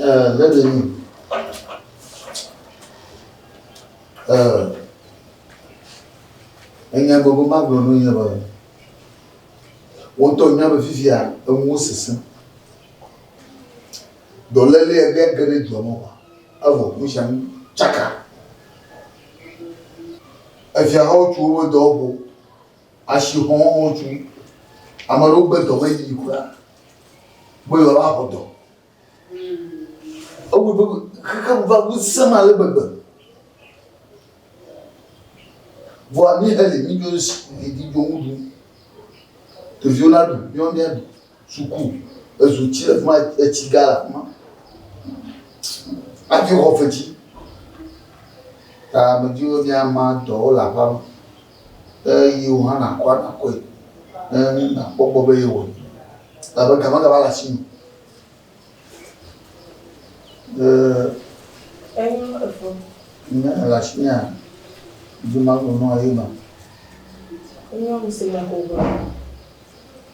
LÉBÉNÈ. Il y a beaucoup de gens qui ont fait un mot c'est dans les lieux de avant, nous sommes Chaque. Et puis, on trouve d'abord, à Chiron, on trouve, à Maroc, dans les lieux, quoi. Oui, on va pas d'eau. Oh, quand on va vous semer le bébé. Voir ni elle, ni Dieu, ni Dieu, de violade, violade, sous coup, les outils, les tigala, a tu refais-tu? Me dit, on vient à la femme. Il y a quoi, n'a pas bobé. D'abord, comment va la Chine? La Chine, je m'en vais à non, c'est ma cour.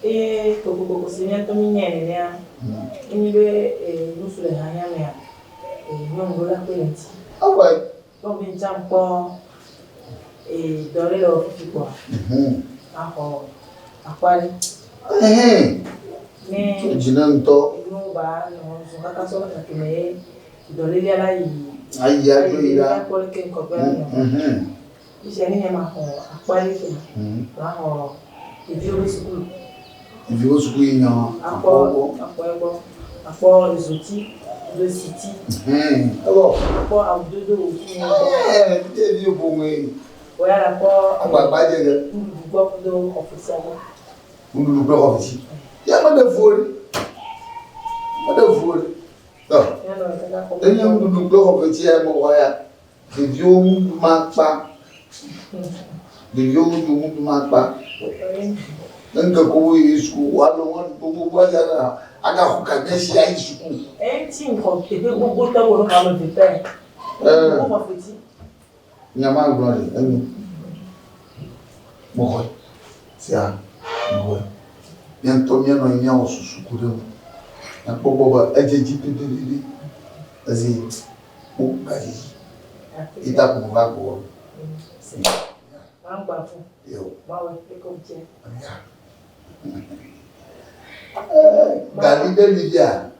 Et Coco, c'est bien comme il y a une idée, nous sur les Hanyamea. Et nous, la Péniti. Ah ouais. Donc, il y a encore et dans les lots, quoi. À quoi? Mais je n'aime pas. Nous, nous sommes pas sur la mais dans les là, il y a deux là. J'ai rien à quoi il fait. Il vit au school. Il vit au school, il y a apport les outils, le city. Alors, apport à deux outils. C'est vieux pour moi. Ouais, l'apport. À quoi pas dire? Beaucoup d'officiels. Vous nous le officiel. Il y a pas de folie. Pas de folie. Non. Il y a un double officiel, mon royal. Les vieux ne manquent pas. Les vieux ne manquent pas. Donc, quand il est school, on va dire, aga ukanyesha ya isuku team ko tebe gbogbo tawo ka lo de pe ko ma foti nyama glori mo sia mo bientôt bien no nya osusuku de na popo ejeji pepeli azi o gaji ita ko va ko amba fu yo mawe ko je Gali de Livia.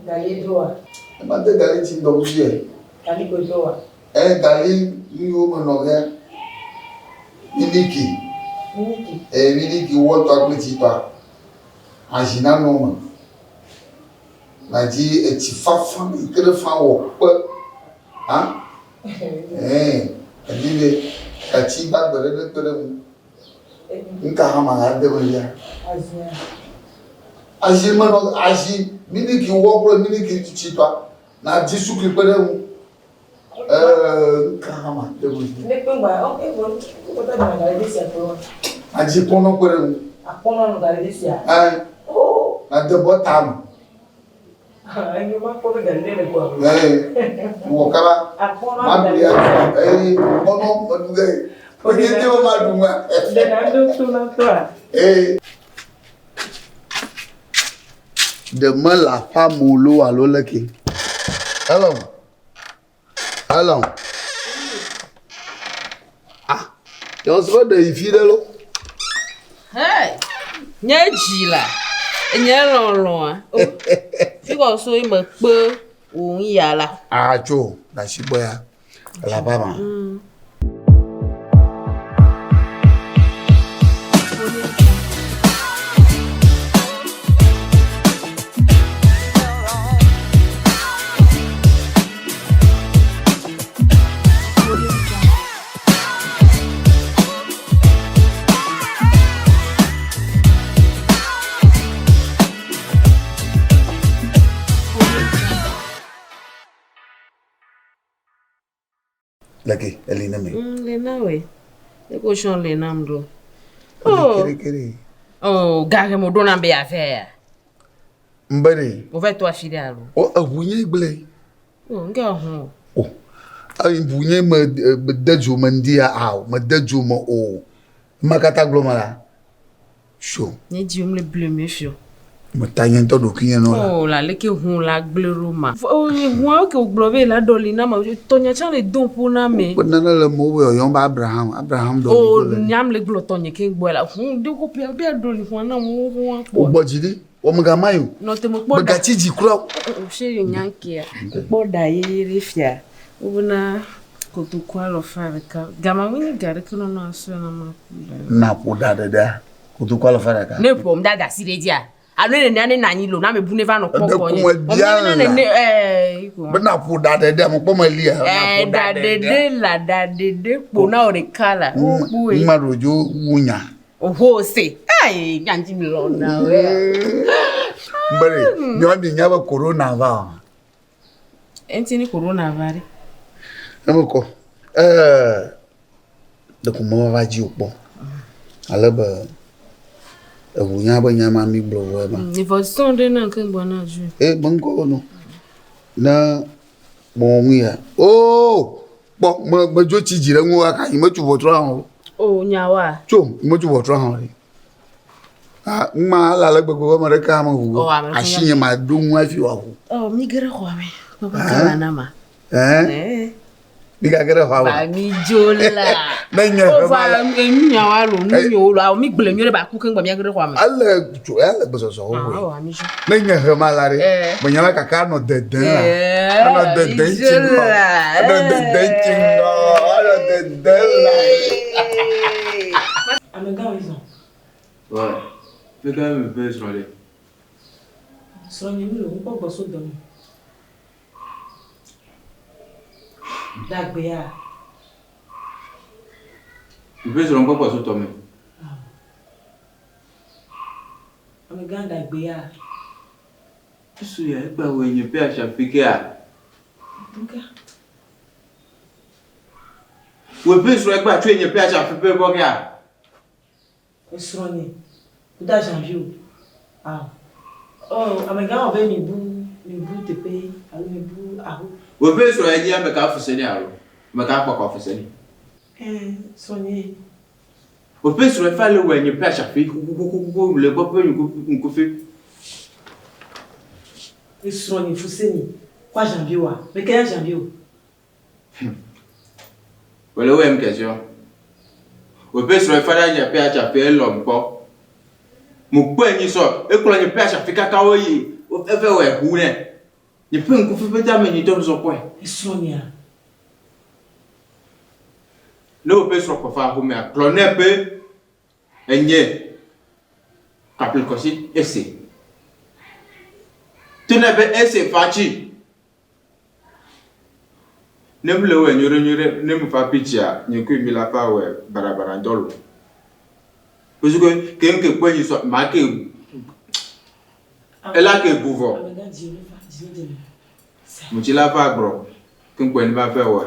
Gali doa. Mate gali ti do buye. Gali go doa. Gali ni o mo no ge. Miliki. Miliki wo to agbeti pa. Ajina no mo. Na ji e ti fafa ikere fa wo pe. Han? Alibe ka ti ba gbere de tere mu. Nka ha ma ga de bo ya. Agi mano agi miliki wo pro miliki ti pa na ji su ki pere mu nka ha ma de bo ya. Ne pe ngba o ke ko ta na ga de sia pro. Agi pono pere mu. Apono no ga de sia. Oh, na de botam. Ai ma ko ga de le ko. Wo kara. Apono ma bi ya pono mo ngai. O ni te o ma duma. De na do tu na to. Demain la femme ou l'eau à l'eau qui. Allons. Ah, on se voit de l'eau. Hey, nye jila, nye lon. Fi ko so me pe o ya la. Ah, jo, la chiboya. La baba. Lagi, Elina me. Lena we. E ko shon Lena mdo. Kiri. Oh, gare mo dona be affaire. Mbere. O ve to afide alo. O abunye igle. Oh, nga ho. Oh. Ai bunye me BEDZO mandia aw, me BEDZO mo o. Makata glomala. Show. Ni di umle bleu me fio. Motanya to do kinya no. Oh la leke hun la gleroma. Oh hun ke glove la doli na ma tonya chan le don pour na me. But nana le mo we yon ba Abraham do. Oh nyam le glo tonya ke gbo la hun de ko pe doli hun na mo hun po. Ogbojide o mga mayo. No te mo po. Bagati ji kura. O she nyanke po da yiri fia. Ubuna ko tu kwa lo fare ka. Gama wini gare ko no aso na ma. Na po DADEDE. Ko tu kwa lo fare ka. Ne po mdada siredia. Alo ne nani lo na me bu ne va no popo ni. But na po DADEDE mo po mali DADEDE po na ore kala. Marojo wunya. Oho se. Ai nyanji mi lo na we. Mbere, nyo bi nyaba corona va. Enti ni corona vari. Emoko. De ko mo va ji opo. Alaba wunya ba nyama mi blo wa ba. Ni fo sonde na kan bo na ju. Bango no. Na mo ngia. Oh, bo mo jo chi jire nwo aka imo chu botro han. Oh nyawa. Cho, imo chu botro han. Ah, ma la la gbogbo ma re ka ma hu. Ashinye ma dun wa fi wa hu. Oh, mi gere kwa me. Baba kala na ma. Ni ga gere kwa wa. Ba mi jola. Na nya ba nyawa lo nu yo lo mi gbele mi re ba ku kan gba mi gere kwa me. Alla beso so ho. Oh, ami jo. Na nya he ma la re. Bo nya la kaka no deden la. No deden chingo. No deden chingo. No deden la. Ame ga wizon. Ouais. Fais quand même un peu sur les. Sur les murs, on peut bosser dedans. D'agbéa. Tu peux sur un peu sur toi même. Ame ga d'agbéa. Tu sais pas où il peut acheter à. Ok. Où peut sur pas tu es pas acheter quoi gars. Sur les da janvier. Ah. Oh, amega on veut mi bu te paye, alors mi bu ah. Où peut sur les dire mais qu'à FOUSSENI alors. Mais qu'à pas FOUSSENI. Soigner. Où peut sur faire le où il peut acheter le papa une coupe. Et soigner FOUSSENI. Quoi janvier wa? Mais quel janvier? Voilà où est ma question. Où peut sur faire il peut acheter l'homme pas. Mon point ni so e ko la ni pe acha fika ka oyi o fe we hu ne ni pe nku fe ta me ni to so point Sonia no pe so ko fa hu me a cloner pe enye kapil ko si ese tene be ese fachi ne bule we nyore ne mu fa picha ni ku mi la fa we barabara ndolo. Parce que quelqu'un peut y soit marqué. Elle a que pouvoir. Mais tu l'as pas gros. Quelqu'un peut pas faire ouais.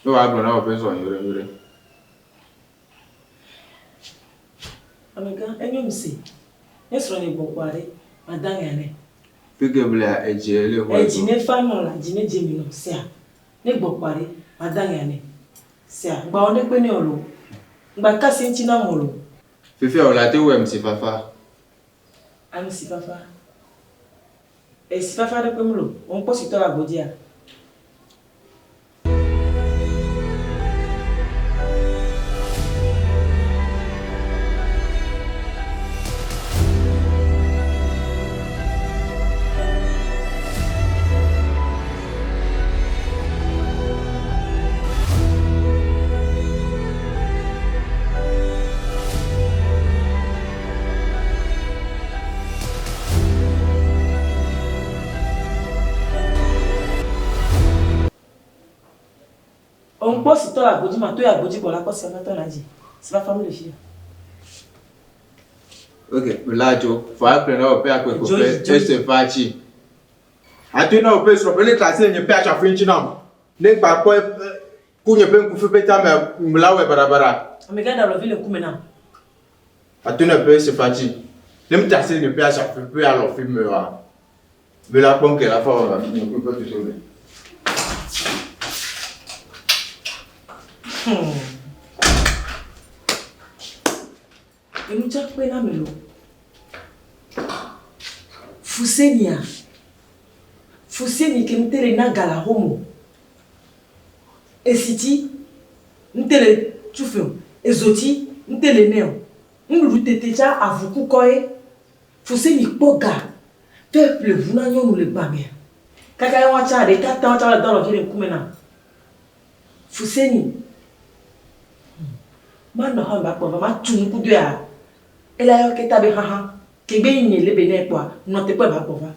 Nous avons besoin de personne yore. Amega enyo msi. Esro ni bokware madangane. Fike bla ejele ho. Ejine famo la jine jemino sia. Ne bokware madangane. Sia, ba onde pe ni olo. Ngba kasi nchina molo. Fifi o la te we msi fafa. Ami si fafa. Si fafa de pe molo. On po si to la godia. On peut si toi la godi ma toi ya godi pour la cause na toi la dit. C'est la famille de fille. OK, là jo, faut apprendre au père quoi faire, c'est parti. Atuna au père sur le classer ni père cha fin chinam. Ne pas quoi ku ni ben ku fe beta me mlawe barabara. Amega dans la ville ku mena. Atuna père c'est parti. Ne me tasser ni père cha fin peu alors film wa. Mais la pompe que la femme va finir ku pas tout sauver. Et nous avons pris la mélodie. FOUSSENI qui nous télé na gala homo. Et si nous télé tu fais. Et zoti nous télé néo. Nous nous déjà à vous couper. FOUSSENI poga. Peuple vous n'avez nous les bamés. Kaka wacha de tata dans le jeu kumena. FOUSSENI. Man no hamba kwa ma tunu ku de a. Ela yo ke tabe haha. Ke be ni LÉBÉNÈ kwa. No te kwa ba kwa.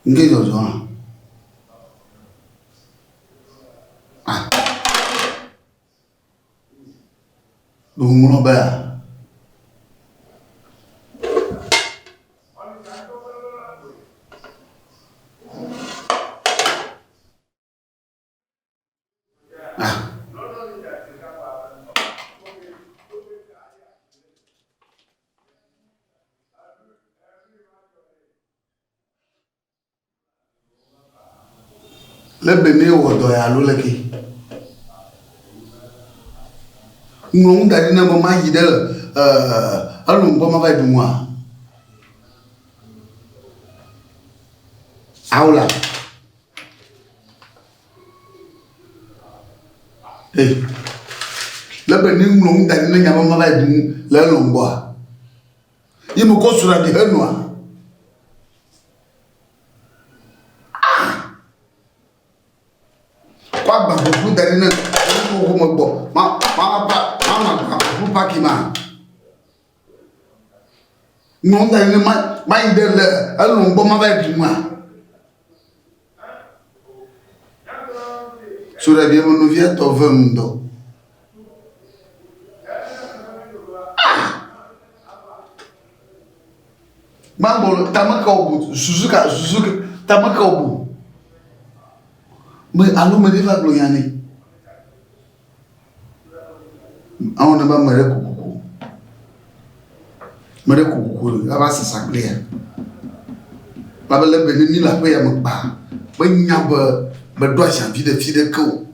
Nge jojo ah do muno ba LÉBÉNÈ wodo ya lo leki ngom dadi na mama yidel alum bo ma vai du moi aula LÉBÉNè ngom dadi na nyama ma vai du la lombo yimu ko sura di henwa Papa, vous d'aller dans le bon. Ma kima. Non d'aller ma idée là, allons bon ma va du moi. Sur la vie mon vie to vendo. Mambo tamaka obu, Suzuka tamaka obu. Mais allô me diva gloyani awon ba mere kukuku aba sasaglia ba LÉBÉNè ni la pe ya mpa ba nya ba do janvier de fide ko